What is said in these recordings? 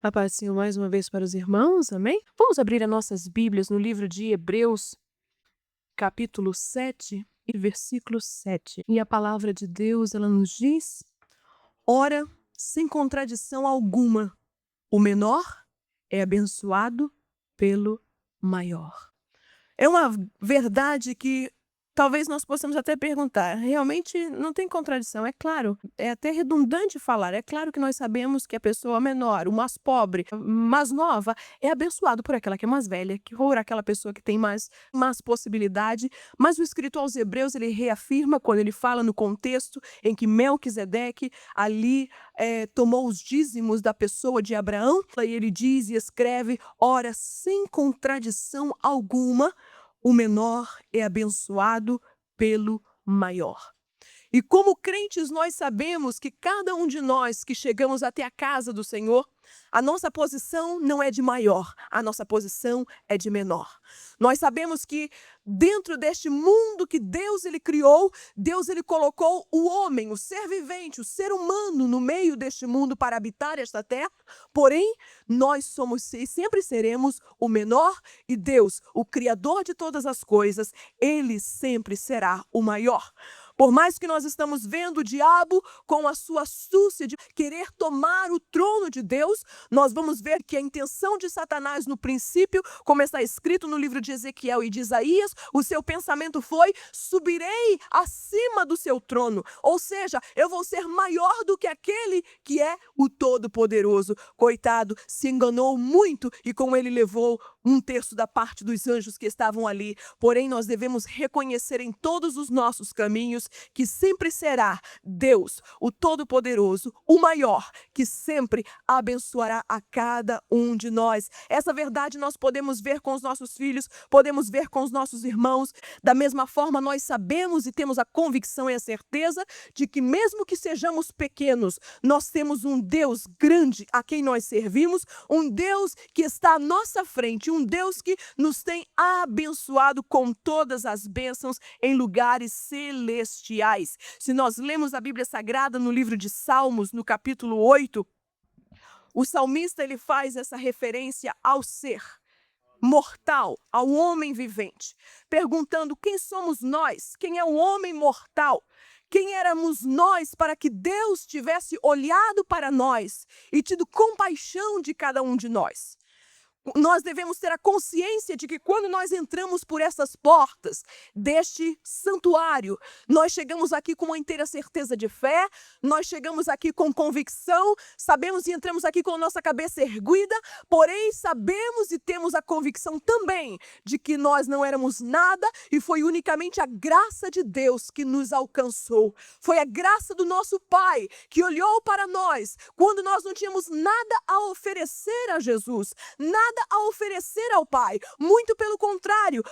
A paz do Senhor mais uma vez para os irmãos, amém? Vamos abrir as nossas Bíblias no livro de Hebreus, capítulo 7 e versículo 7. E a palavra de Deus, ela nos diz: ora, sem contradição alguma, o menor é abençoado pelo maior. É uma verdade que talvez nós possamos até perguntar, realmente não tem contradição, é claro, é até redundante falar, é claro que nós sabemos que a pessoa menor, o mais pobre, mais nova, é abençoado por aquela que é mais velha, por aquela pessoa que tem mais possibilidade, mas o escritor aos Hebreus, ele reafirma quando ele fala no contexto em que Melquisedeque ali tomou os dízimos da pessoa de Abraão, e ele diz e escreve, ora, sem contradição alguma, o menor é abençoado pelo maior. E como crentes, nós sabemos que cada um de nós que chegamos até a casa do Senhor, a nossa posição não é de maior, a nossa posição é de menor. Nós sabemos que dentro deste mundo que Deus ele criou, Deus ele colocou o homem, o ser vivente, o ser humano no meio deste mundo para habitar esta terra, porém, nós somos e sempre seremos o menor e Deus, o Criador de todas as coisas, ele sempre será o maior. Por mais que nós estamos vendo o diabo com a sua astúcia de querer tomar o trono de Deus, nós vamos ver que a intenção de Satanás no princípio, como está escrito no livro de Ezequiel e de Isaías, o seu pensamento foi: subirei acima do seu trono. Ou seja, eu vou ser maior do que aquele que é o Todo-Poderoso. Coitado, se enganou muito e com ele levou 1/3 da parte dos anjos que estavam ali. Porém, nós devemos reconhecer em todos os nossos caminhos que sempre será Deus, o Todo-Poderoso, o maior, que sempre abençoará a cada um de nós. Essa verdade nós podemos ver com os nossos filhos, podemos ver com os nossos irmãos. Da mesma forma, nós sabemos e temos a convicção e a certeza de que mesmo que sejamos pequenos, nós temos um Deus grande a quem nós servimos, um Deus que está à nossa frente, um Deus que nos tem abençoado com todas as bênçãos em lugares celestiais. Se nós lemos a Bíblia Sagrada no livro de Salmos, no capítulo 8, o salmista ele faz essa referência ao ser mortal, ao homem vivente, perguntando quem somos nós, quem é o homem mortal, quem éramos nós para que Deus tivesse olhado para nós e tido compaixão de cada um de nós. Nós devemos ter a consciência de que quando nós entramos por essas portas deste santuário, nós chegamos aqui com uma inteira certeza de fé, nós chegamos aqui com convicção, sabemos e entramos aqui com a nossa cabeça erguida, porém sabemos e temos a convicção também de que nós não éramos nada e foi unicamente a graça de Deus que nos alcançou. Foi a graça do nosso Pai que olhou para nós quando nós não tínhamos nada a oferecer a Jesus, nada a oferecer ao Pai, muito pelo contrário.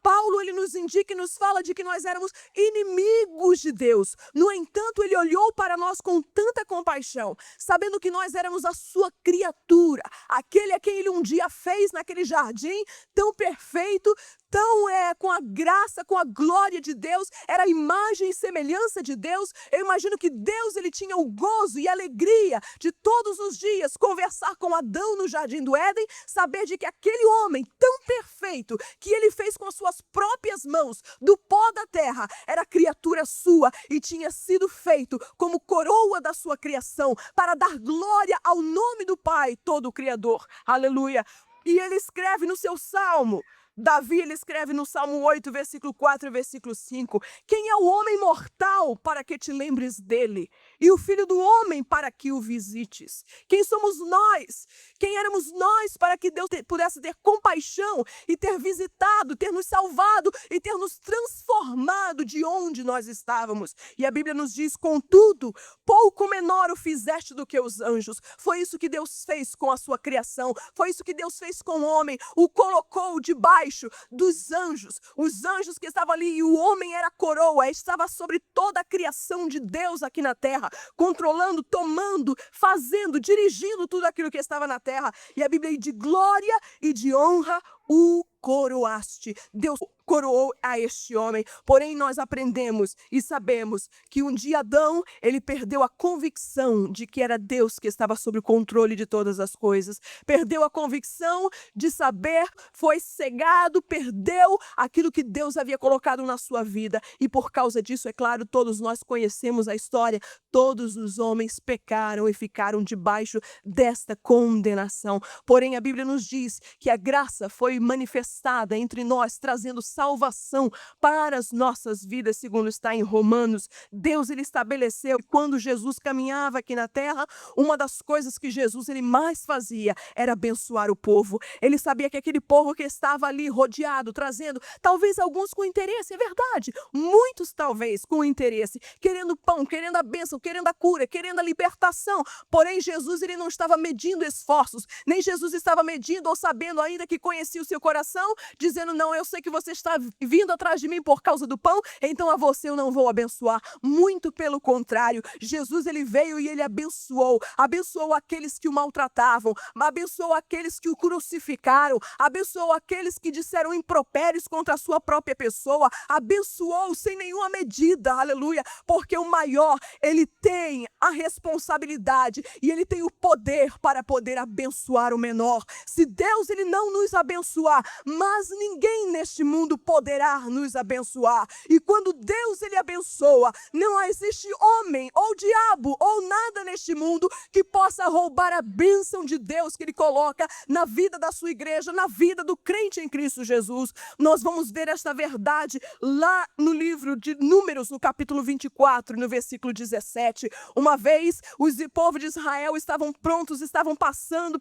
Paulo ele nos indica e nos fala de que nós éramos inimigos de Deus. No entanto, ele olhou para nós com tanta compaixão, sabendo que nós éramos a sua criatura, aquele a quem ele um dia fez naquele jardim tão perfeito, tão com a graça, com a glória de Deus, era a imagem e semelhança de Deus. Eu imagino que Deus ele tinha o gozo e a alegria de todos os dias conversar com Adão no jardim do Éden, saber de que aquele homem tão perfeito que ele fez com as suas próprias mãos, do pó da terra, era criatura sua e tinha sido feito como coroa da sua criação, para dar glória ao nome do Pai, todo o Criador. Aleluia! E ele escreve no seu salmo, Davi ele escreve no Salmo 8, versículo 4 e versículo 5, quem é o homem mortal para que te lembres dele? E o filho do homem para que o visites? Quem somos nós? Quem éramos nós para que Deus pudesse ter compaixão e ter visitado, ter nos salvado e ter nos transformado de onde nós estávamos? E a Bíblia nos diz, contudo, pouco menor o fizeste do que os anjos. Foi isso que Deus fez com a sua criação, foi isso que Deus fez com o homem, o colocou debaixo dos anjos, os anjos que estavam ali, e o homem era a coroa, estava sobre toda a criação de Deus aqui na terra, controlando, tomando, fazendo, dirigindo tudo aquilo que estava na terra. E a Bíblia diz de glória e de honra o coroaste. Deus coroou a este homem. Porém, nós aprendemos e sabemos que um dia Adão, ele perdeu a convicção de que era Deus que estava sob o controle de todas as coisas. Perdeu a convicção de saber, foi cegado, perdeu aquilo que Deus havia colocado na sua vida. E por causa disso, é claro, todos nós conhecemos a história. Todos os homens pecaram e ficaram debaixo desta condenação. Porém, a Bíblia nos diz que a graça foi manifestada entre nós, trazendo salvação para as nossas vidas, segundo está em Romanos. Deus, ele estabeleceu que quando Jesus caminhava aqui na terra, uma das coisas que Jesus ele mais fazia era abençoar o povo. Ele sabia que aquele povo que estava ali rodeado, trazendo, talvez alguns com interesse, é verdade, muitos talvez com interesse, querendo pão, querendo a bênção, querendo a cura, querendo a libertação. Porém, Jesus ele não estava medindo esforços, nem Jesus estava medindo ou sabendo ainda que conhecia o seu coração, dizendo, não, eu sei que você está vindo atrás de mim por causa do pão, então a você eu não vou abençoar. Muito pelo contrário, Jesus ele veio e ele abençoou aqueles que o maltratavam, abençoou aqueles que o crucificaram, abençoou aqueles que disseram impropérios contra a sua própria pessoa, abençoou sem nenhuma medida, aleluia, porque o maior, ele tem a responsabilidade e ele tem o poder para poder abençoar o menor. Se Deus ele não nos abençoar, mas ninguém neste mundo poderá nos abençoar. E quando Deus ele abençoa, não existe homem ou diabo ou nada neste mundo que possa roubar a bênção de Deus que ele coloca na vida da sua igreja, na vida do crente em Cristo Jesus. Nós vamos ver esta verdade lá no livro de Números, no capítulo 24, no versículo 17. Uma vez, o povo de Israel estavam prontos, estavam passando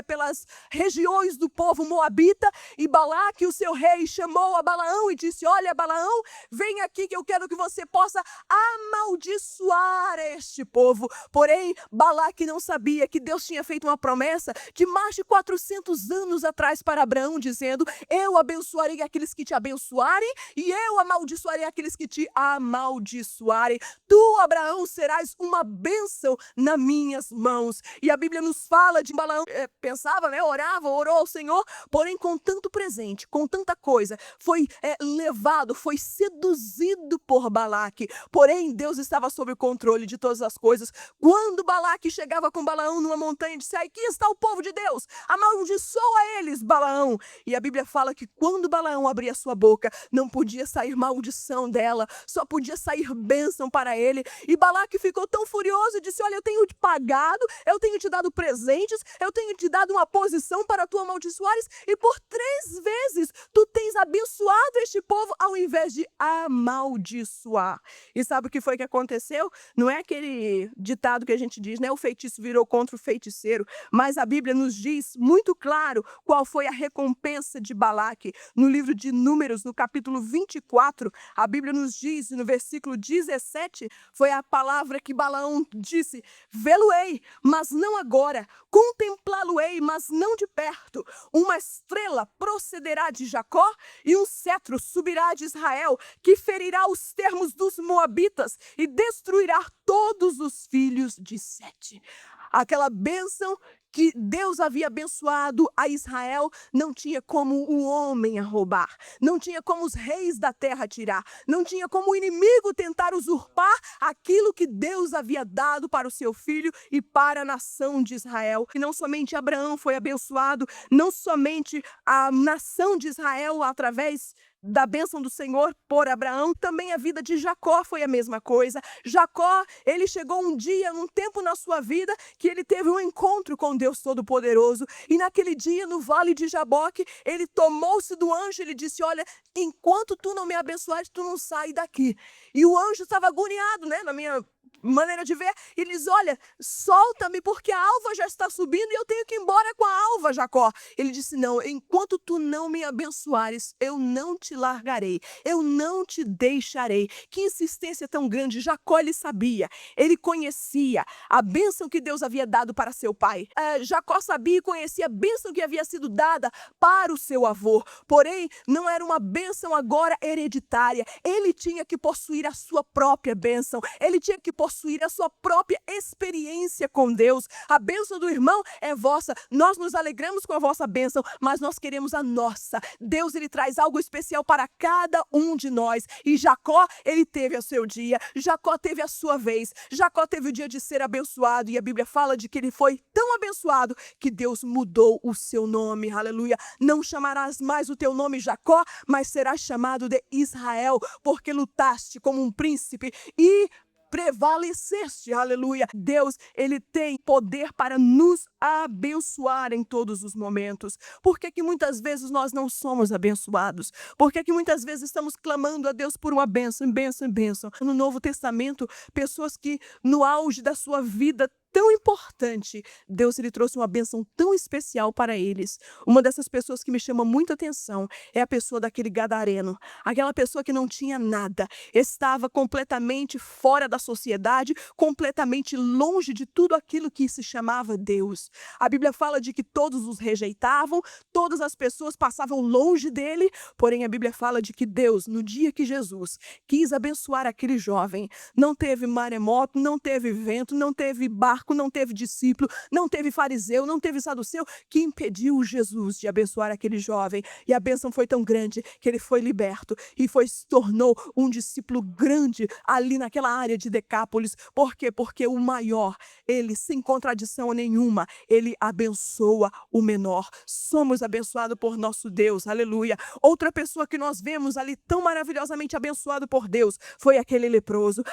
pelas regiões do povo moabita, e Balaque, o seu rei, chamou a Balaão e disse, olha, Balaão, vem aqui que eu quero que você possa amaldiçoar este povo. Porém, Balaque não sabia que Deus tinha feito uma promessa de mais de 400 anos atrás para Abraão, dizendo, eu abençoarei aqueles que te abençoarem e eu amaldiçoarei aqueles que te amaldiçoarem. Tu, Abraão, serás uma bênção nas minhas mãos. E a Bíblia nos fala de Balaão, pensava, né, orou ao Senhor, porém com tanto presente, com tanta coisa, foi levado, foi seduzido por Balaque. Porém, Deus estava sob o controle de todas as coisas. Quando Balaque chegava com Balaão numa montanha, disse, aqui está o povo de Deus, amaldiçoa eles, Balaão. E a Bíblia fala que quando Balaão abria sua boca, não podia sair maldição dela, só podia sair bênção para ele. E Balaque ficou tão furioso e disse, olha, eu tenho te pagado, eu tenho te dado presentes, eu tenho te dado uma posição para tu amaldiçoares, e por 3 vezes tu tens abençoado este povo ao invés de amaldiçoar. E sabe o que foi que aconteceu? Não é aquele ditado que a gente diz, né? O feitiço virou contra o feiticeiro, mas a Bíblia nos diz muito claro qual foi a recompensa de Balaque. No livro de Números, no capítulo 24, a Bíblia nos diz, no versículo 17, foi a palavra que Balaão disse, vê-lo-ei, mas não agora, contemplá-lo-ei, mas não de perto. Uma estrela procederá de Jacó e um cetro subirá de Israel, que ferirá os termos dos moabitas e destruirá todos os filhos de Sete. Aquela bênção que Deus havia abençoado a Israel, não tinha como o homem a roubar, não tinha como os reis da terra tirar, não tinha como o inimigo tentar usurpar aquilo que Deus havia dado para o seu filho e para a nação de Israel. E não somente Abraão foi abençoado, não somente a nação de Israel através da bênção do Senhor por Abraão, também a vida de Jacó foi a mesma coisa. Jacó, ele chegou um dia, num tempo na sua vida, que ele teve um encontro com Deus Todo-Poderoso, e naquele dia, no vale de Jaboque, ele tomou-se do anjo, ele disse, olha, enquanto tu não me abençoares, tu não sai daqui. E o anjo estava agoniado, né, na minha maneira de ver, e diz, olha, solta-me porque a alva já está subindo e eu tenho que ir embora com a alva, Jacó. Ele disse, não, enquanto tu não me abençoares, eu não te largarei, eu não te deixarei. Que insistência tão grande. Jacó, ele sabia, ele conhecia a bênção que Deus havia dado para seu pai. Jacó sabia e conhecia a bênção que havia sido dada para o seu avô, porém, não era uma bênção agora hereditária, ele tinha que possuir a sua própria bênção, ele tinha que possuir a sua própria experiência com Deus. A bênção do irmão é vossa. Nós nos alegramos com a vossa bênção, mas nós queremos a nossa. Deus, ele traz algo especial para cada um de nós. E Jacó, ele teve o seu dia. Jacó teve a sua vez. Jacó teve o dia de ser abençoado. E a Bíblia fala de que ele foi tão abençoado que Deus mudou o seu nome. Aleluia. Não chamarás mais o teu nome Jacó, mas serás chamado de Israel, porque lutaste como um príncipe e prevaleceste, aleluia. Deus, ele tem poder para nos abençoar em todos os momentos. Por que que muitas vezes nós não somos abençoados? Por que que muitas vezes estamos clamando a Deus por uma bênção, bênção, bênção? No Novo Testamento, pessoas que no auge da sua vida tão importante, Deus, ele trouxe uma bênção tão especial para eles. Uma dessas pessoas que me chama muita atenção é a pessoa daquele gadareno, aquela pessoa que não tinha nada, estava completamente fora da sociedade, completamente longe de tudo aquilo que se chamava Deus. A Bíblia fala de que todos os rejeitavam, todas as pessoas passavam longe dele, porém a Bíblia fala de que Deus, no dia que Jesus quis abençoar aquele jovem, não teve maremoto, não teve vento, não teve barco, não teve discípulo, não teve fariseu, não teve saduceu que impediu Jesus de abençoar aquele jovem. E a bênção foi tão grande que ele foi liberto e se tornou um discípulo grande ali naquela área de Decápolis. Por quê? Porque o maior, ele sem contradição nenhuma, ele abençoa o menor. Somos abençoados por nosso Deus, aleluia. Outra pessoa que nós vemos ali tão maravilhosamente abençoado por Deus foi aquele leproso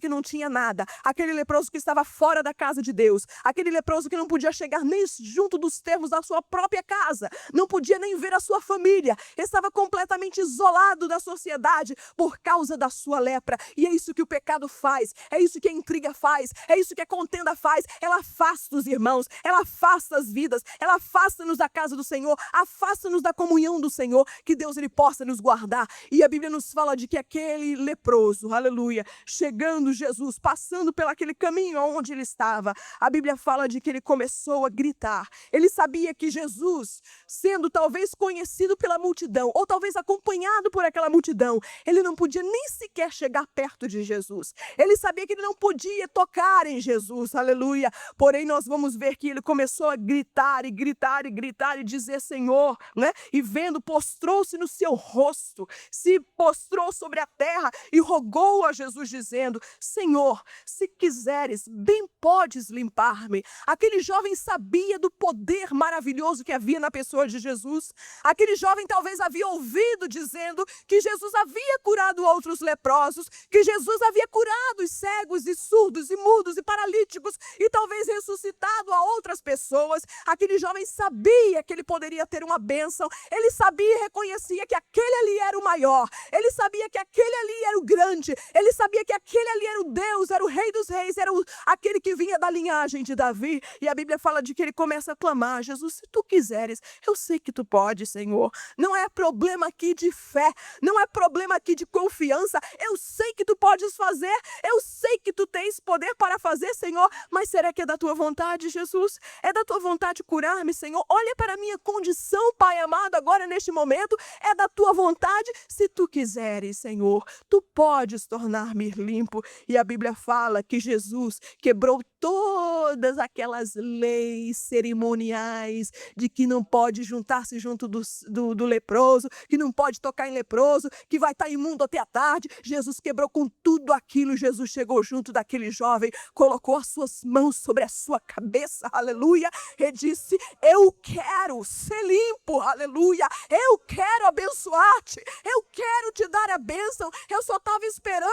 que não tinha nada, aquele leproso que estava fora da casa de Deus, aquele leproso que não podia chegar nem junto dos termos da sua própria casa, não podia nem ver a sua família, estava completamente isolado da sociedade por causa da sua lepra. E é isso que o pecado faz, é isso que a intriga faz, é isso que a contenda faz. Ela afasta os irmãos, ela afasta as vidas, ela afasta-nos da casa do Senhor, afasta-nos da comunhão do Senhor. Que Deus, ele possa nos guardar. E a Bíblia nos fala de que aquele leproso, aleluia, chegando Jesus, passando pelo aquele caminho onde ele estava, a Bíblia fala de que ele começou a gritar. Ele sabia que Jesus, sendo talvez conhecido pela multidão, ou talvez acompanhado por aquela multidão, ele não podia nem sequer chegar perto de Jesus. Ele sabia que ele não podia tocar em Jesus, aleluia. Porém, nós vamos ver que ele começou a gritar e gritar e gritar e dizer Senhor, né? E vendo, prostrou-se no seu rosto, se prostrou sobre a terra e rogou a Jesus dizendo, Senhor, se quiseres, bem podes limpar-me. Aquele jovem sabia do poder maravilhoso que havia na pessoa de Jesus. Aquele jovem talvez havia ouvido dizendo que Jesus havia curado outros leprosos, que Jesus havia curado os cegos e surdos e mudos e paralíticos e talvez ressuscitado a outras pessoas. Aquele jovem sabia que ele poderia ter uma bênção. Ele sabia e reconhecia que aquele ali era o maior. Ele sabia que aquele ali era o grande. Ele sabia que aquele ali era o Deus, era o Rei dos Reis, era aquele que vinha da linhagem de Davi. E a Bíblia fala de que ele começa a clamar, Jesus, se tu quiseres, eu sei que tu podes, Senhor. Não é problema aqui de fé, não é problema aqui de confiança. Eu sei que tu podes fazer, eu sei que tu tens poder para fazer, Senhor, mas será que é da tua vontade, Jesus? É da tua vontade curar-me, Senhor? Olha para a minha condição, Pai amado, agora neste momento, é da tua vontade? Se tu quiseres, Senhor, tu podes tornar-me limpo. E a Bíblia fala que Jesus quebrou todas aquelas leis cerimoniais de que não pode juntar-se junto do leproso, que não pode tocar em leproso, que vai estar imundo até a tarde. Jesus quebrou com tudo aquilo. Jesus chegou junto daquele jovem, colocou as suas mãos sobre a sua cabeça, aleluia, e disse, eu quero ser limpo, aleluia, eu quero abençoar-te, eu quero te dar a bênção. Eu só estava esperando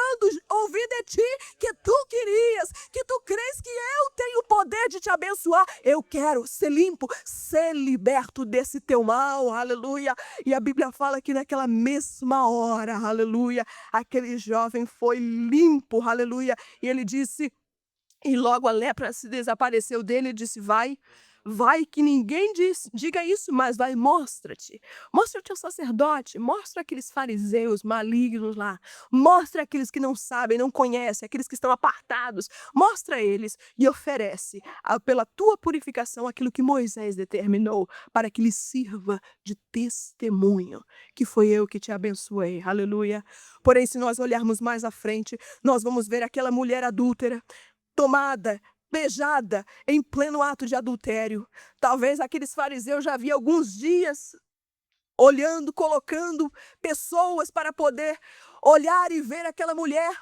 ouvir de ti que tu querias, que tu crês que eu tenho o poder de te abençoar. Eu quero ser limpo, ser liberto desse teu mal, aleluia. E a Bíblia fala que naquela mesma hora, aleluia, aquele jovem foi limpo, aleluia. E ele disse, e logo a lepra se desapareceu dele e disse, vai vai que ninguém diga isso, mas vai, mostra-te. Mostra-te ao sacerdote, mostra aqueles fariseus malignos lá, mostra aqueles que não sabem, não conhecem, aqueles que estão apartados, mostra a eles e oferece pela tua purificação aquilo que Moisés determinou, para que lhe sirva de testemunho, que foi eu que te abençoei, aleluia. Porém, se nós olharmos mais à frente, nós vamos ver aquela mulher adúltera, tomada, beijada em pleno ato de adultério. Talvez aqueles fariseus já havia alguns dias olhando, colocando pessoas para poder olhar e ver aquela mulher,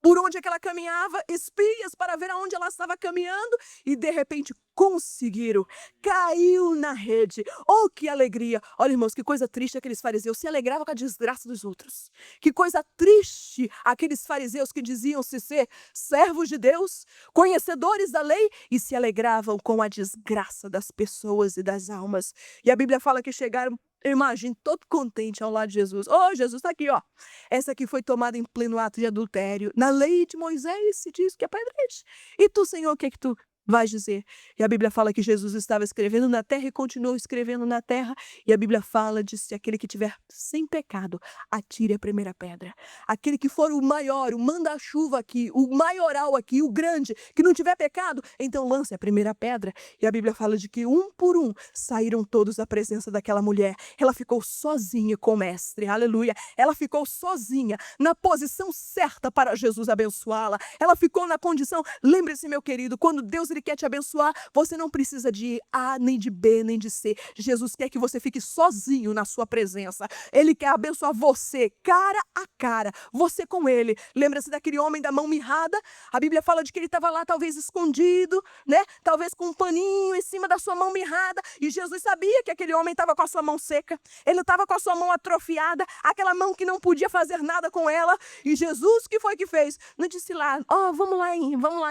por onde é que ela caminhava, espias para ver aonde ela estava caminhando, e de repente conseguiram, caiu na rede. Oh, que alegria! Olha, irmãos, que coisa triste aqueles fariseus, se alegravam com a desgraça dos outros. Que coisa triste aqueles fariseus que diziam-se ser servos de Deus, conhecedores da lei, e se alegravam com a desgraça das pessoas e das almas. E a Bíblia fala que chegaram, eu imagino, todo contente ao lado de Jesus. Oh, Jesus está aqui, ó. Essa aqui foi tomada em pleno ato de adultério. Na lei de Moisés se diz que é apedreje. E tu, Senhor, o que é que tu vais dizer? E a Bíblia fala que Jesus estava escrevendo na terra e continuou escrevendo na terra. E a Bíblia fala de se aquele que tiver sem pecado, atire a primeira pedra. Aquele que for o maior, o manda-chuva aqui, o maioral aqui, o grande, que não tiver pecado, então lance a primeira pedra. E a Bíblia fala de que um por um saíram todos da presença daquela mulher. Ela ficou sozinha com o mestre, aleluia. Ela ficou sozinha, na posição certa para Jesus abençoá-la. Ela ficou na condição, lembre-se, meu querido, quando Deus ele quer te abençoar, você não precisa de A, nem de B, nem de C. Jesus quer que você fique sozinho na sua presença. Ele quer abençoar você, cara a cara, você com ele. Lembra-se daquele homem da mão mirrada? A Bíblia fala de que ele estava lá, talvez escondido, né? Talvez com um paninho em cima da sua mão mirrada. E Jesus sabia que aquele homem estava com a sua mão seca. Ele estava com a sua mão atrofiada, aquela mão que não podia fazer nada com ela. E Jesus, o que foi que fez? Não disse lá, ó, vamos lá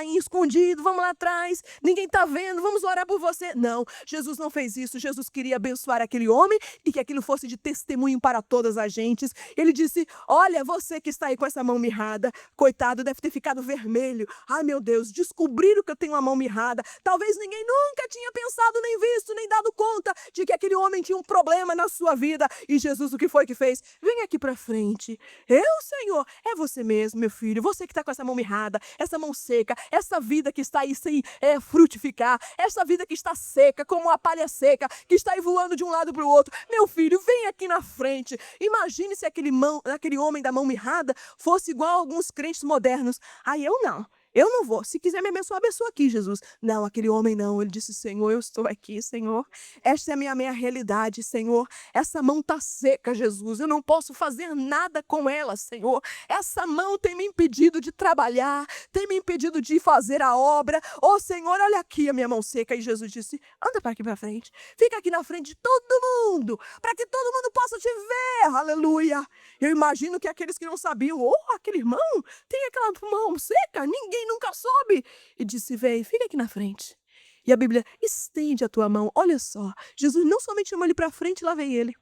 em escondido, vamos lá atrás, ninguém está vendo, vamos orar por você. Não, Jesus não fez isso. Jesus queria abençoar aquele homem e que aquilo fosse de testemunho para todas as gentes. Ele disse, olha, você que está aí com essa mão mirrada, coitado, deve ter ficado vermelho. Ai, meu Deus, descobriram que eu tenho uma mão mirrada. Talvez ninguém nunca tinha pensado, nem visto, nem dado conta de que aquele homem tinha um problema na sua vida. E Jesus, o que foi que fez? Vem aqui para frente. Eu, Senhor, é você mesmo, meu filho. Você que está com essa mão mirrada, essa mão seca, essa vida que está aí sem frutificar, essa vida que está seca, como uma palha seca, que está aí voando de um lado para o outro. Meu filho, vem aqui na frente. Imagine se aquele homem da mão mirrada fosse igual a alguns crentes modernos. Aí eu não vou. Se quiser me abençoar, abençoa aqui, Jesus. Não, aquele homem não. Ele disse, Senhor, eu estou aqui, Senhor. Esta é a minha realidade, Senhor. Essa mão está seca, Jesus. Eu não posso fazer nada com ela, Senhor. Essa mão tem me impedido de trabalhar, tem me impedido de fazer a obra. Oh, Senhor, olha aqui a minha mão seca. E Jesus disse, anda para aqui para frente. Fica aqui na frente de todo mundo, para que todo mundo possa te ver. Aleluia. Eu imagino que aqueles que não sabiam, oh, aquele irmão tem aquela mão seca, ninguém nunca soube. E disse, vem, fica aqui na frente. E a Bíblia, estende a tua mão. Olha só, Jesus não somente chamou ele para frente, lá vem ele.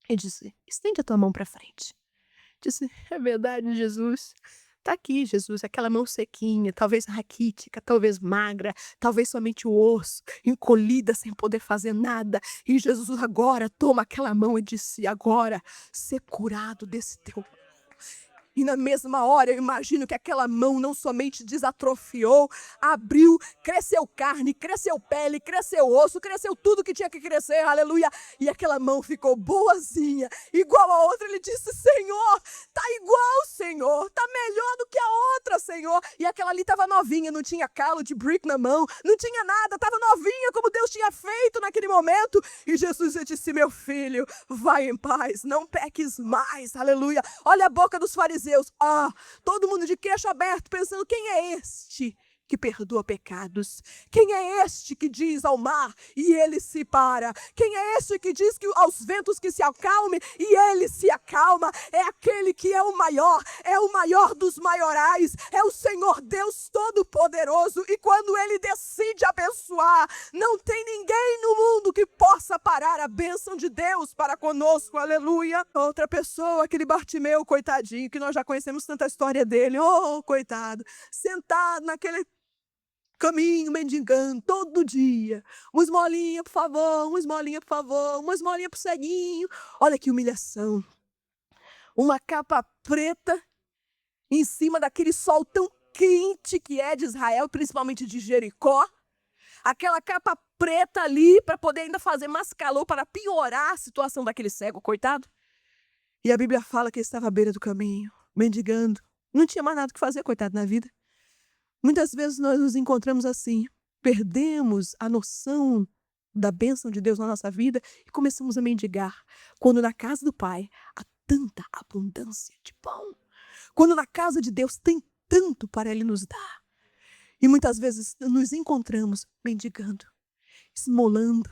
Ele disse, estende a tua mão para frente. Disse, é verdade, Jesus. Tá aqui, Jesus, aquela mão sequinha, talvez raquítica, talvez magra, talvez somente o osso, encolhida, sem poder fazer nada. E Jesus agora toma aquela mão e disse, agora, ser curado desse teu... E na mesma hora eu imagino que aquela mão não somente desatrofiou, abriu, cresceu carne, cresceu pele, cresceu osso, cresceu tudo que tinha que crescer, aleluia. E aquela mão ficou boazinha, igual a outra. Ele disse, Senhor, tá igual, Senhor, tá melhor do que a outra, Senhor. E aquela ali estava novinha, não tinha calo de brick na mão, não tinha nada, estava novinha como Deus tinha feito naquele momento. E Jesus disse, meu filho, vai em paz, não peques mais, aleluia. Olha a boca dos fariseus. Todo mundo de queixo aberto, pensando, quem é este que perdoa pecados? Quem é este que diz ao mar e ele se para? Quem é este que diz que aos ventos que se acalme e ele se acalma? É aquele que é o maior dos maiorais, é o Senhor Deus Todo-Poderoso. E quando ele decide abençoar, não tem ninguém no mundo que possa parar a bênção de Deus para conosco, aleluia. Outra pessoa, aquele Bartimeu, coitadinho, que nós já conhecemos tanta história dele, oh, coitado, sentado naquele caminho mendigando todo dia. Uma esmolinha, por favor, uma esmolinha, por favor, uma esmolinha pro ceguinho. Olha que humilhação. Uma capa preta em cima daquele sol tão quente que é de Israel, principalmente de Jericó. Aquela capa preta ali para poder ainda fazer mais calor, para piorar a situação daquele cego, coitado. E a Bíblia fala que ele estava à beira do caminho, mendigando. Não tinha mais nada que fazer, coitado, na vida. Muitas vezes nós nos encontramos assim, perdemos a noção da bênção de Deus na nossa vida e começamos a mendigar, quando na casa do Pai há tanta abundância de pão, quando na casa de Deus tem tanto para Ele nos dar. E muitas vezes nos encontramos mendigando, esmolando,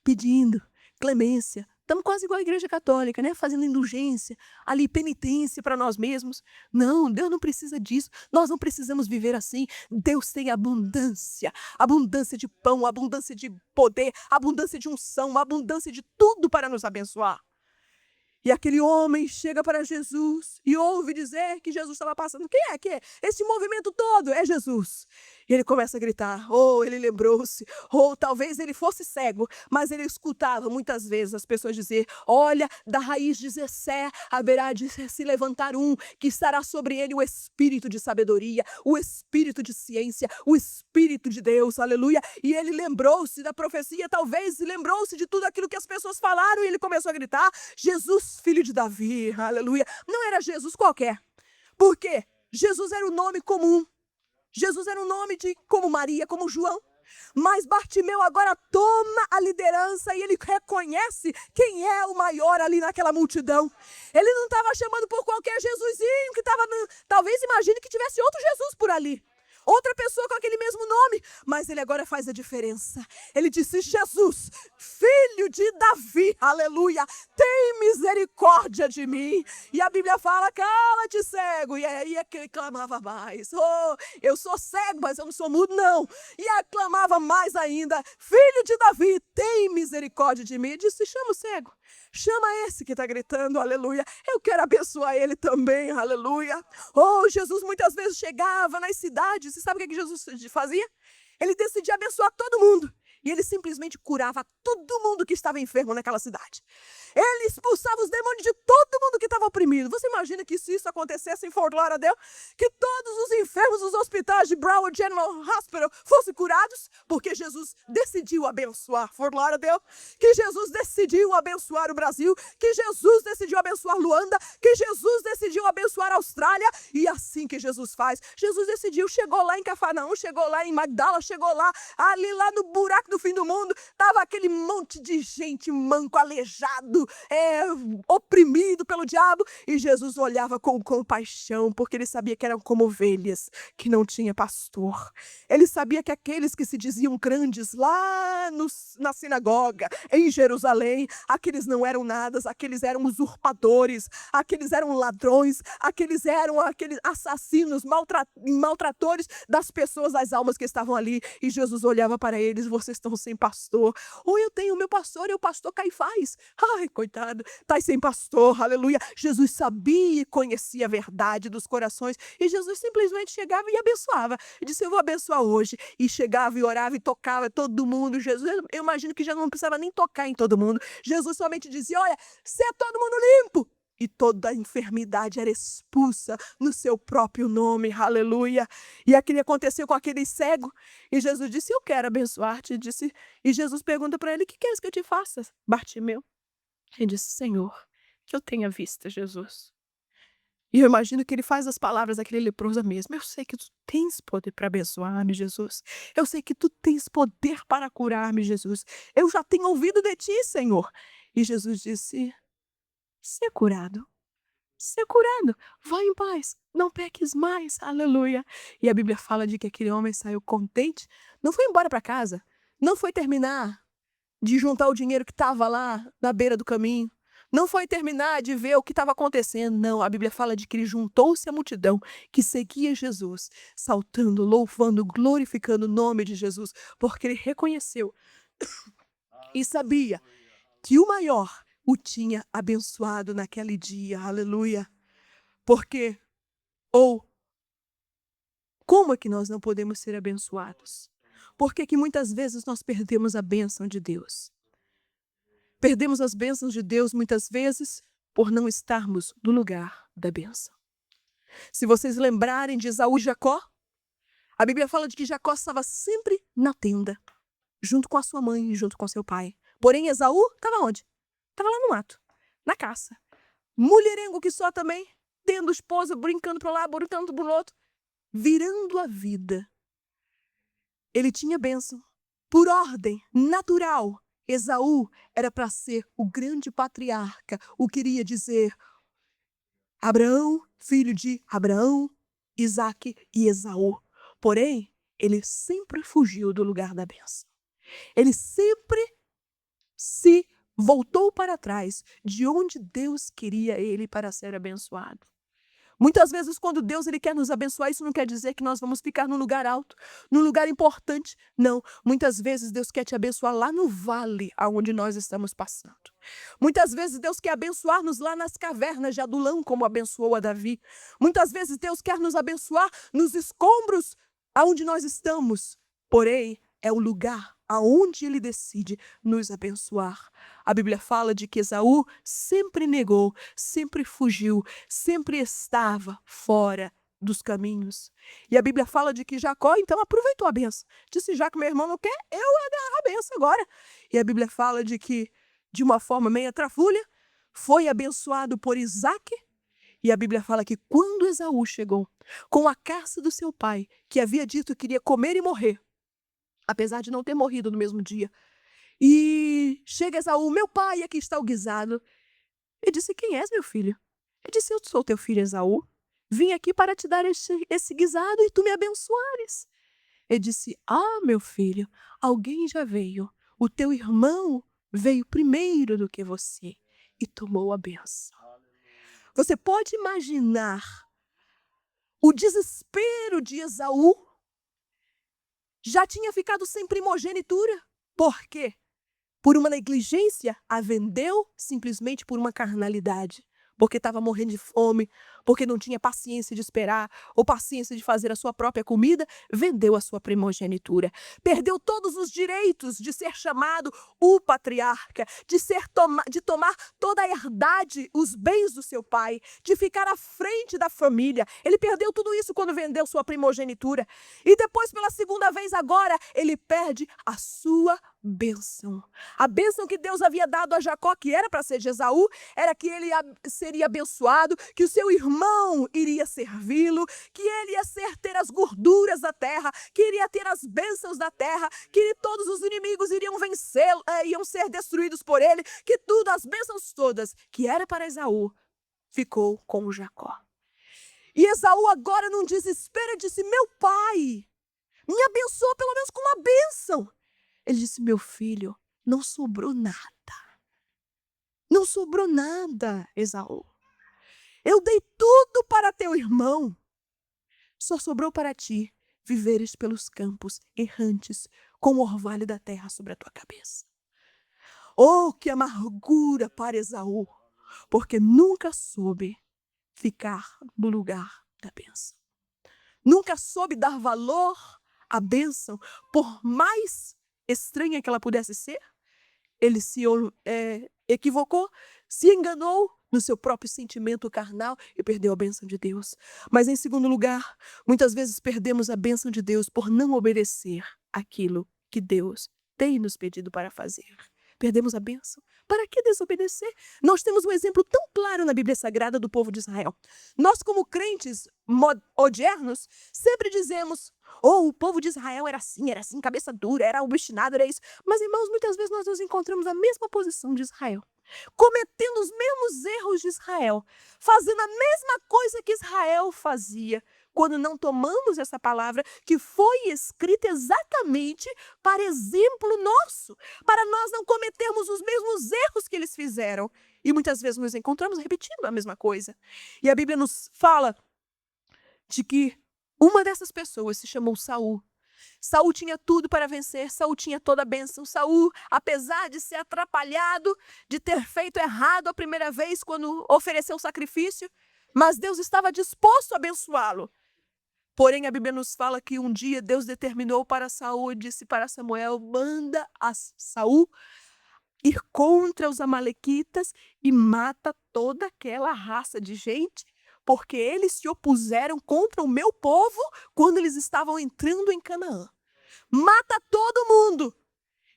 pedindo clemência. Estamos quase igual a Igreja Católica, né? Fazendo indulgência, ali penitência para nós mesmos. Não, Deus não precisa disso. Nós não precisamos viver assim. Deus tem abundância. Abundância de pão, abundância de poder, abundância de unção, abundância de tudo para nos abençoar. E aquele homem chega para Jesus e ouve dizer que Jesus estava passando. Quem é? Quem é? Esse movimento todo é Jesus. E ele começa a gritar. Ou ele lembrou-se. Ou talvez ele fosse cego. Mas ele escutava muitas vezes as pessoas dizer. Olha, da raiz de Jessé haverá de se levantar um. Que estará sobre ele o espírito de sabedoria. O espírito de ciência. O espírito de Deus. Aleluia. E ele lembrou-se da profecia. Talvez lembrou-se de tudo aquilo que as pessoas falaram. E ele começou a gritar. Jesus, filho de Davi, aleluia. Não era Jesus qualquer. Por quê? Jesus era um nome comum. Jesus era um nome como Maria, como João. Mas Bartimeu agora toma a liderança e ele reconhece quem é o maior ali naquela multidão. Ele não estava chamando por qualquer Jesusinho que estava... Talvez imagine que tivesse outro Jesus por ali. Outra pessoa com aquele mesmo nome, mas ele agora faz a diferença. Ele disse, Jesus, filho de Davi, aleluia, tem misericórdia de mim. E a Bíblia fala, cala-te cego. E aí é que ele clamava mais. Oh, eu sou cego, mas eu não sou mudo, não. E aclamava mais ainda, filho de Davi, tem misericórdia de mim. E disse, chama o cego. Chama esse que está gritando, aleluia. Eu quero abençoar ele também, aleluia. Oh, Jesus muitas vezes chegava nas cidades. Você sabe o que Jesus fazia? Ele decidia abençoar todo mundo. E ele simplesmente curava todo mundo que estava enfermo naquela cidade. Ele expulsava os demônios de todo mundo que estava oprimido. Você imagina que se isso acontecesse em Fort Lauderdale, que todos os enfermos dos hospitais de Broward General Hospital fossem curados? Porque Jesus decidiu abençoar Fort Lauderdale, que Jesus decidiu abençoar o Brasil, que Jesus decidiu abençoar Luanda, que Jesus decidiu abençoar a Austrália. E assim que Jesus faz. Jesus decidiu, chegou lá em Cafarnaum, chegou lá em Magdala, chegou lá, ali lá no buraco do fim do mundo, estava aquele monte de gente manco, aleijado, oprimido pelo diabo, e Jesus olhava com compaixão, porque ele sabia que eram como ovelhas, que não tinha pastor. Ele sabia que aqueles que se diziam grandes lá na sinagoga, em Jerusalém, aqueles não eram nada, aqueles eram usurpadores, aqueles eram ladrões, aqueles eram aqueles assassinos, maltratores das pessoas, das almas que estavam ali, e Jesus olhava para eles, vocês estão sem pastor. Ou eu tenho o meu pastor, é o pastor Caifás. Ai, coitado, tá sem pastor, aleluia. Jesus sabia e conhecia a verdade dos corações. E Jesus simplesmente chegava e abençoava. E disse, eu vou abençoar hoje. E chegava e orava e tocava todo mundo. Jesus, eu imagino que já não precisava nem tocar em todo mundo. Jesus somente dizia, olha, se é todo mundo limpo. E toda a enfermidade era expulsa no seu próprio nome, aleluia. E aquilo aconteceu com aquele cego. E Jesus disse, eu quero abençoar-te. E Jesus pergunta para ele, o que queres que eu te faça, Bartimeu? Ele disse, Senhor, que eu tenha vista, Jesus. E eu imagino que ele faz as palavras daquele leproso mesmo. Eu sei que tu tens poder para abençoar-me, Jesus. Eu sei que tu tens poder para curar-me, Jesus. Eu já tenho ouvido de ti, Senhor. E Jesus disse, ser curado. Ser curado. Vai em paz. Não peques mais. Aleluia. E a Bíblia fala de que aquele homem saiu contente. Não foi embora para casa. Não foi terminar de juntar o dinheiro que estava lá na beira do caminho. Não foi terminar de ver o que estava acontecendo. Não, a Bíblia fala de que ele juntou-se à multidão que seguia Jesus, saltando, louvando, glorificando o nome de Jesus, porque ele reconheceu e sabia que o maior o tinha abençoado naquele dia, aleluia. Porque, ou Como é que nós não podemos ser abençoados? Por que que muitas vezes nós perdemos a bênção de Deus? Perdemos as bênçãos de Deus muitas vezes por não estarmos no lugar da bênção. Se vocês lembrarem de Esaú e Jacó, a Bíblia fala de que Jacó estava sempre na tenda, junto com a sua mãe, junto com seu pai. Porém, Esaú estava onde? Estava lá no mato, na caça. Mulherengo que só também, tendo esposa, brincando para lá, brincando para o outro, virando a vida. Ele tinha bênção. Por ordem natural, Esaú era para ser o grande patriarca, o que queria dizer Abraão, filho de Abraão, Isaque e Esaú. Porém, ele sempre fugiu do lugar da bênção. Ele sempre se voltou para trás de onde Deus queria ele para ser abençoado. Muitas vezes, quando Deus ele quer nos abençoar, isso não quer dizer que nós vamos ficar num lugar alto, num lugar importante. Não. Muitas vezes, Deus quer te abençoar lá no vale aonde nós estamos passando. Muitas vezes, Deus quer abençoar-nos lá nas cavernas de Adulão, como abençoou a Davi. Muitas vezes, Deus quer nos abençoar nos escombros aonde nós estamos. Porém, é o lugar aonde ele decide nos abençoar. A Bíblia fala de que Esaú sempre negou, sempre fugiu, sempre estava fora dos caminhos. E a Bíblia fala de que Jacó, então, aproveitou a benção. Disse, já que meu irmão não quer, eu agarro a benção agora. E a Bíblia fala de que, de uma forma meia trafulha, foi abençoado por Isaque. E a Bíblia fala que quando Esaú chegou com a caça do seu pai, que havia dito que iria comer e morrer, apesar de não ter morrido no mesmo dia. E chega Esaú, meu pai, aqui está o guisado. Ele disse, quem és, meu filho? Ele disse, eu sou teu filho Esaú. Vim aqui para te dar esse guisado e tu me abençoares. Ele disse, meu filho, alguém já veio. O teu irmão veio primeiro do que você e tomou a benção. Você pode imaginar o desespero de Esaú? Já tinha ficado sem primogenitura. Por quê? Por uma negligência, a vendeu simplesmente por uma carnalidade. Porque estava morrendo de fome, porque não tinha paciência de esperar, ou paciência de fazer a sua própria comida, vendeu a sua primogenitura. Perdeu todos os direitos de ser chamado o patriarca, de tomar toda a herdade, os bens do seu pai, de ficar à frente da família. Ele perdeu tudo isso quando vendeu sua primogenitura. E depois, pela segunda vez agora, ele perde a sua bênção. A bênção que Deus havia dado a Jacó, que era para ser de Esaú, era que ele seria abençoado, que o seu irmão iria servi-lo, que ele ia ter as gorduras da terra, que iria ter as bênçãos da terra, que todos os inimigos iriam vencê-lo, iam ser destruídos por ele, que tudo, as bênçãos todas, que era para Esaú, ficou com Jacó. E Esaú agora num desespero disse, meu pai, me abençoa pelo menos com uma bênção. Ele disse, meu filho, não sobrou nada. Não sobrou nada, Esaú. Eu dei tudo para teu irmão. Só sobrou para ti viveres pelos campos errantes com o orvalho da terra sobre a tua cabeça. Oh, que amargura para Esaú, porque nunca soube ficar no lugar da bênção. Nunca soube dar valor à bênção, por mais estranha que ela pudesse ser. Ele se equivocou, se enganou no seu próprio sentimento carnal e perdeu a bênção de Deus. Mas, em segundo lugar, muitas vezes perdemos a bênção de Deus por não obedecer aquilo que Deus tem nos pedido para fazer. Perdemos a bênção. Para que desobedecer? Nós temos um exemplo tão claro na Bíblia Sagrada do povo de Israel. Nós, como crentes modernos, sempre dizemos, o povo de Israel era assim, cabeça dura, era obstinado, era isso. Mas, irmãos, muitas vezes nós nos encontramos na mesma posição de Israel, cometendo os mesmos erros de Israel, fazendo a mesma coisa que Israel fazia, quando não tomamos essa palavra que foi escrita exatamente para exemplo nosso, para nós não cometermos os mesmos erros que eles fizeram. E muitas vezes nos encontramos repetindo a mesma coisa. E a Bíblia nos fala de que uma dessas pessoas se chamou Saul. Saul tinha tudo para vencer, Saul tinha toda a bênção. Saul, apesar de ser atrapalhado, de ter feito errado a primeira vez quando ofereceu o sacrifício, mas Deus estava disposto a abençoá-lo. Porém, a Bíblia nos fala que um dia Deus determinou para Saul e disse para Samuel: manda a Saul ir contra os amalequitas e mata toda aquela raça de gente, porque eles se opuseram contra o meu povo quando eles estavam entrando em Canaã. Mata todo mundo.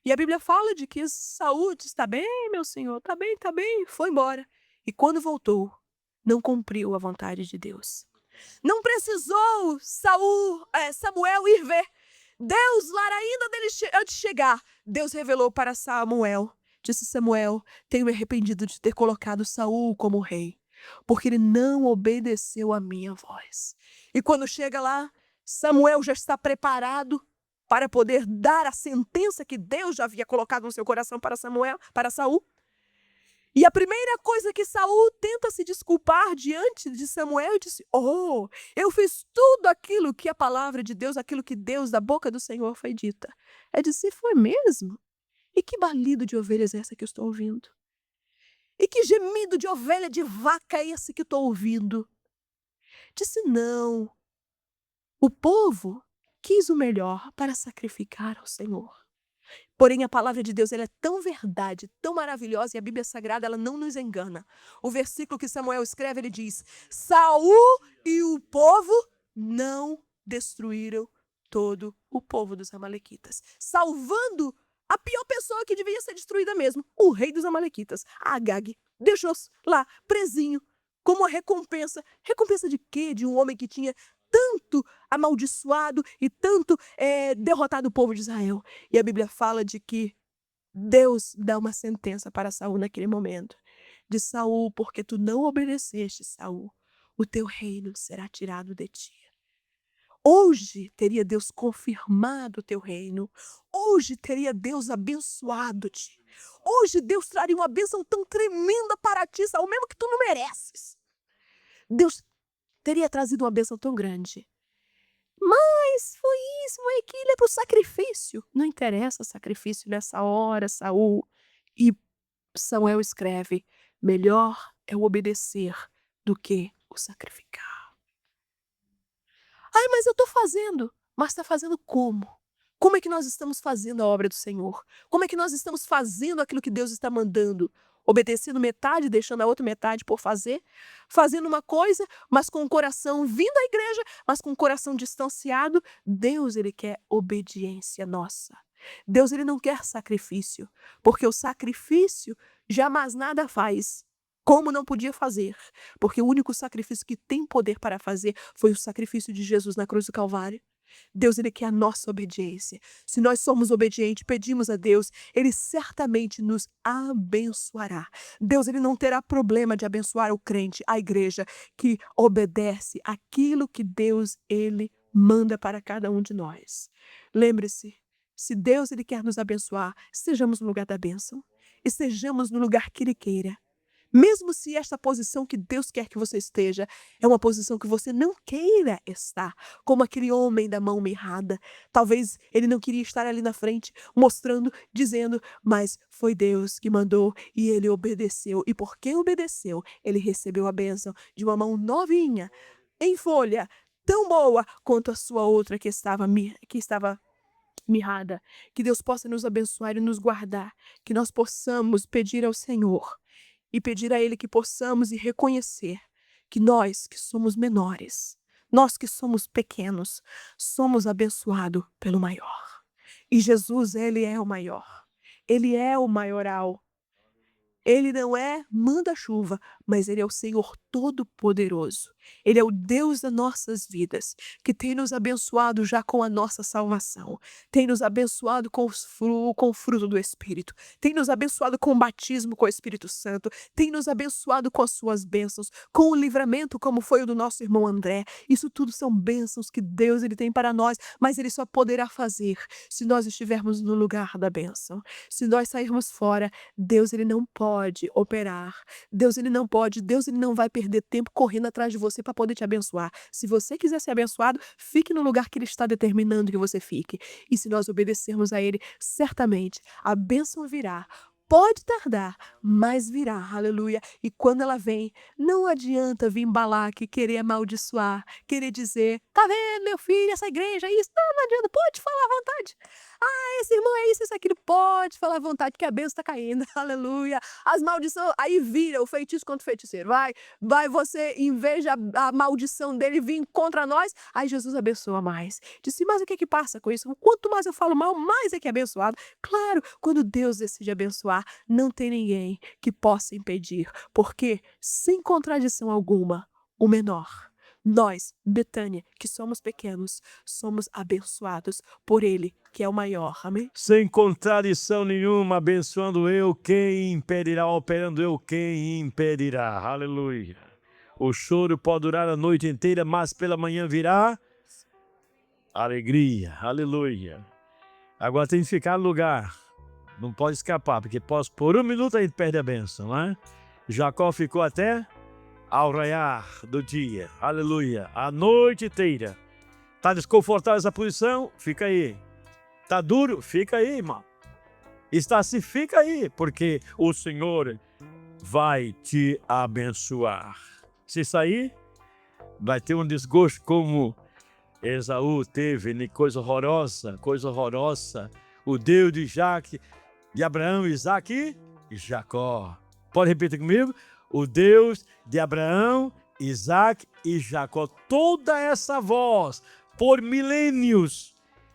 E a Bíblia fala de que Saul disse: tá bem, meu senhor, tá bem, foi embora. E quando voltou, não cumpriu a vontade de Deus. Não precisou Samuel ir ver. Deus, lá ainda antes de chegar, Deus revelou para Samuel. Disse: Samuel, tenho me arrependido de ter colocado Saul como rei, porque ele não obedeceu a minha voz. E quando chega lá, Samuel já está preparado para poder dar a sentença que Deus já havia colocado no seu coração para Saul. E a primeira coisa que Saul tenta se desculpar diante de Samuel, disse: oh, eu fiz tudo aquilo que a palavra de Deus, aquilo que Deus da boca do Senhor foi dita. É dizer: foi mesmo? E que balido de ovelhas é essa que eu estou ouvindo? E que gemido de ovelha de vaca é esse que estou ouvindo? Disse: não. O povo quis o melhor para sacrificar ao Senhor. Porém, a palavra de Deus ela é tão verdade, tão maravilhosa, e a Bíblia Sagrada ela não nos engana. O versículo que Samuel escreve, ele diz: Saul e o povo não destruíram todo o povo dos amalequitas, salvando a pior pessoa que devia ser destruída mesmo, o rei dos amalequitas, Agag. Deixou lá, presinho, como uma recompensa. Recompensa de quê? De um homem que tinha tanto amaldiçoado e tanto derrotado o povo de Israel. E a Bíblia fala de que Deus dá uma sentença para Saul naquele momento. De Saul, porque tu não obedeceste, Saul, o teu reino será tirado de ti. Hoje teria Deus confirmado o teu reino. Hoje teria Deus abençoado-te. Hoje Deus traria uma bênção tão tremenda para ti, Saul, mesmo que tu não mereces. Deus teria trazido uma bênção tão grande. Mas foi isso, foi aquilo, é para o sacrifício. Não interessa sacrifício nessa hora, Saul. E Samuel escreve: melhor é o obedecer do que o sacrificar. Ai, mas eu estou fazendo. Mas está fazendo como? Como é que nós estamos fazendo a obra do Senhor? Como é que nós estamos fazendo aquilo que Deus está mandando? Obedecendo metade, deixando a outra metade por fazer? Fazendo uma coisa, mas com o coração vindo à igreja, mas com o coração distanciado? Deus, ele quer obediência nossa. Deus, ele não quer sacrifício, porque o sacrifício jamais nada faz. Como não podia fazer, porque o único sacrifício que tem poder para fazer foi o sacrifício de Jesus na cruz do Calvário. Deus, ele quer a nossa obediência. Se nós somos obedientes, pedimos a Deus, ele certamente nos abençoará. Deus, ele não terá problema de abençoar o crente, a igreja, que obedece aquilo que Deus, ele manda para cada um de nós. Lembre-se, se Deus, ele quer nos abençoar, estejamos no lugar da bênção, estejamos no lugar que ele queira. Mesmo se esta posição que Deus quer que você esteja é uma posição que você não queira estar, como aquele homem da mão mirrada. Talvez ele não queria estar ali na frente, mostrando, dizendo, mas foi Deus que mandou e ele obedeceu. E porque obedeceu, ele recebeu a bênção de uma mão novinha, em folha, tão boa quanto a sua outra que estava mirrada. Que Deus possa nos abençoar e nos guardar, que nós possamos pedir ao Senhor e pedir a ele que possamos e reconhecer que nós que somos menores, nós que somos pequenos, somos abençoados pelo maior. E Jesus, ele é o maior. Ele é o maioral. Ele não é manda-chuva, mas ele é o Senhor Todo-Poderoso. Ele é o Deus das nossas vidas, que tem nos abençoado já com a nossa salvação. Tem nos abençoado com o fruto do Espírito. Tem nos abençoado com o batismo com o Espírito Santo. Tem nos abençoado com as suas bênçãos, com o livramento como foi o do nosso irmão André. Isso tudo são bênçãos que Deus ele tem para nós, mas ele só poderá fazer se nós estivermos no lugar da bênção. Se nós sairmos fora, Deus ele não pode operar. Deus ele não vai perder tempo correndo atrás de você para poder te abençoar. Se você quiser ser abençoado, fique no lugar que ele está determinando que você fique. E se nós obedecermos a ele, certamente a bênção virá. Pode tardar, mas virá, aleluia. E quando ela vem, não adianta vir Balaque querer amaldiçoar, querer dizer: "Tá vendo, meu filho, essa igreja é isso". Não, não adianta, pode falar à vontade. "Ah, esse irmão é isso, aquilo", pode falar à vontade que a bênção está caindo, aleluia. As maldição aí vira o feitiço contra o feiticeiro, vai você, em vez de a maldição dele vir contra nós, aí Jesus abençoa mais. Disse: "Mas o que que passa com isso? Quanto mais eu falo mal, mais é que é abençoado". Claro, quando Deus decide abençoar, não tem ninguém que possa impedir, porque, sem contradição alguma, o menor, nós, Betânia, que somos pequenos, somos abençoados por Ele, que é o maior. Amém? Sem contradição nenhuma, abençoando eu, quem impedirá? Operando eu, quem impedirá? Aleluia. O choro pode durar a noite inteira, mas pela manhã virá alegria. Aleluia. Agora tem que ficar no lugar. Não pode escapar, porque por um minuto a gente perde a bênção, não é? Jacó ficou até ao raiar do dia. Aleluia. A noite inteira. Tá desconfortável essa posição? Fica aí. Tá duro? Fica aí, irmão. Está assim, fica aí, porque o Senhor vai te abençoar. Se sair, vai ter um desgosto como Esaú teve, né? Coisa horrorosa, coisa horrorosa. O Deus de de Abraão, Isaque e Jacó. Pode repetir comigo? O Deus de Abraão, Isaque e Jacó. Toda essa voz, por milênios,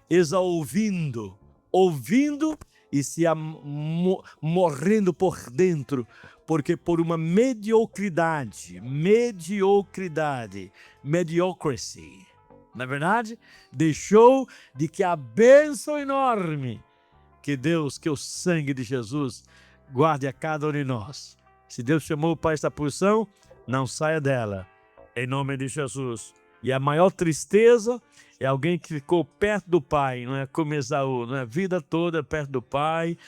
Esaú ouvindo e se morrendo por dentro, porque por uma mediocridade, mediocrity, na verdade, deixou de que a bênção enorme que Deus, que o sangue de Jesus guarde a cada um de nós. Se Deus chamou para esta posição, não saia dela, em nome de Jesus. E a maior tristeza é alguém que ficou perto do Pai, não é como Esaú, não é? A vida toda perto do Pai.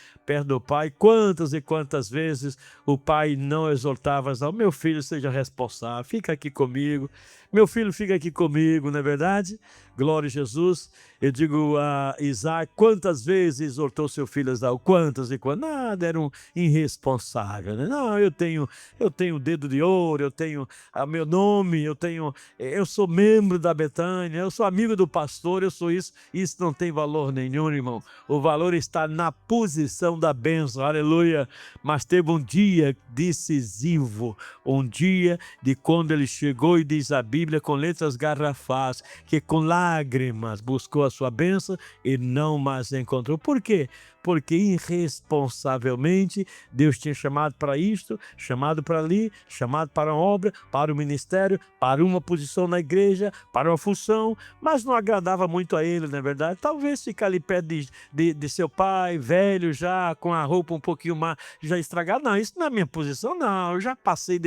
Quantas e quantas vezes o Pai não exortava Esaú: meu filho, seja responsável, fica aqui comigo. Meu filho, fica aqui comigo, não é verdade? Glória a Jesus. Eu digo a Isaac, quantas vezes exortou seu filho Esaú? Quantas e quantas? Nada, era um irresponsável, né? Não, eu tenho o dedo de ouro, eu tenho meu nome, eu sou membro da Betânia, eu sou amigo do pastor, eu sou isso. Isso não tem valor nenhum, irmão. O valor está na posição da bênção, aleluia. Mas teve um dia decisivo, um dia de quando ele chegou, e diz a Bíblia com letras garrafais, que com lágrimas buscou a sua bênção e não mais encontrou. Por quê? Porque irresponsavelmente Deus tinha chamado para isto, chamado para ali, chamado para uma obra, para o ministério, para uma posição na igreja, para uma função, mas não agradava muito a ele, não é verdade? Talvez ficar ali perto de seu pai, velho já, com a roupa um pouquinho mais já estragada. Não, isso não é minha posição, não. Eu já passei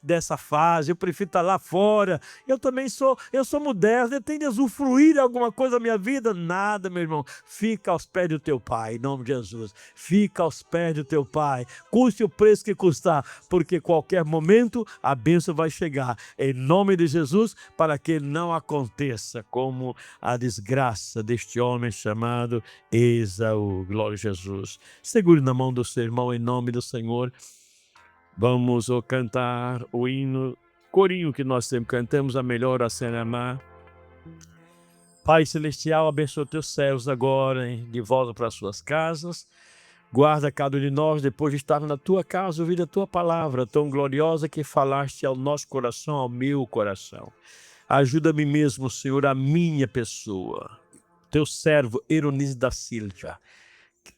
dessa fase, eu prefiro estar lá fora. Eu sou moderno, eu tenho de usufruir de alguma coisa da minha vida. Nada, meu irmão. Fica aos pés do teu pai, em nome de Jesus. Fica aos pés do teu pai. Custe o preço que custar, porque qualquer momento a bênção vai chegar. Em nome de Jesus, para que não aconteça como a desgraça deste homem chamado Esaú. Glória a Jesus. Segure na mão do seu irmão em nome do Senhor. Vamos cantar o hino, corinho que nós sempre cantamos, a melhor a ser amar. Pai Celestial, abençoa teus céus agora, hein, de volta para as suas casas. Guarda cada um de nós depois de estar na tua casa, ouvir a tua palavra tão gloriosa que falaste ao nosso coração, ao meu coração. Ajuda-me mesmo, Senhor, a minha pessoa, teu servo Eronise da Silva,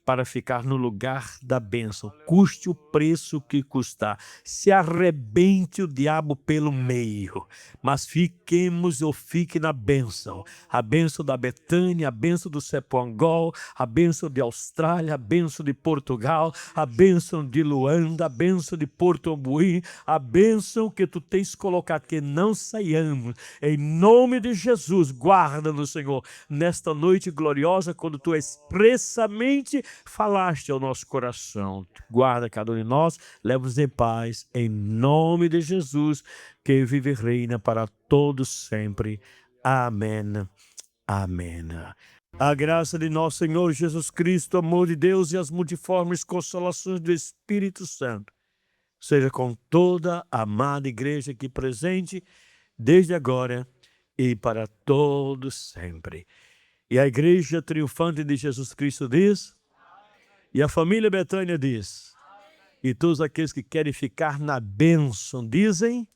para ficar no lugar da bênção, custe o preço que custar, se arrebente o diabo pelo meio, mas fiquemos ou fique na bênção, a bênção da Betânia, a bênção do Sepangol, a bênção de Austrália, a bênção de Portugal, a bênção de Luanda, a bênção de Porto Ambuí, a bênção que tu tens colocado, que não saiamos, em nome de Jesus. Guarda-nos, Senhor, nesta noite gloriosa, quando tu expressamente falaste ao nosso coração. Guarda cada um de nós, leva-nos em paz, em nome de Jesus, que vive e reina para todos sempre. Amém. Amém. A graça de nosso Senhor Jesus Cristo, o amor de Deus e as multiformes consolações do Espírito Santo seja com toda a amada igreja aqui presente, desde agora e para todos sempre. E a igreja triunfante de Jesus Cristo diz, e a família Betânia diz, e todos aqueles que querem ficar na bênção dizem,